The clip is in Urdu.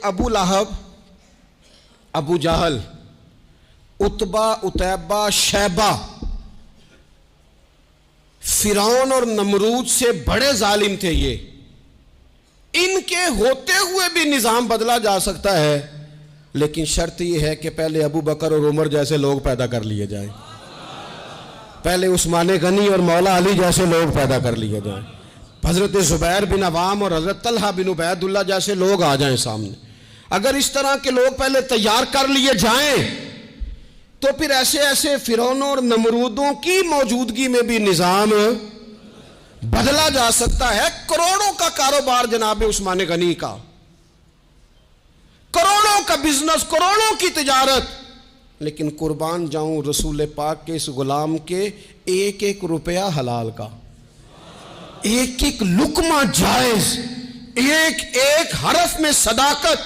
ابو لہب، ابو جہل، عتبہ، عتیبہ، شیبہ، فرعون اور نمرود سے بڑے ظالم تھے یہ. ان کے ہوتے ہوئے بھی نظام بدلا جا سکتا ہے، لیکن شرط یہ ہے کہ پہلے ابو بکر اور عمر جیسے لوگ پیدا کر لیے جائیں، پہلے عثمان غنی اور مولا علی جیسے لوگ پیدا کر لیے جائیں، حضرت زبیر بن عوام اور حضرت طلحہ بن عبید اللہ جیسے لوگ آ جائیں سامنے. اگر اس طرح کے لوگ پہلے تیار کر لیے جائیں تو پھر ایسے ایسے فرعونوں اور نمرودوں کی موجودگی میں بھی نظام بدلا جا سکتا ہے. کروڑوں کا کاروبار جناب عثمان غنی کا، کروڑوں کا بزنس، کروڑوں کی تجارت، لیکن قربان جاؤں رسول پاک کے اس غلام کے ایک ایک روپیہ حلال کا، ایک ایک لقمہ جائز، ایک ایک حرف میں صداقت.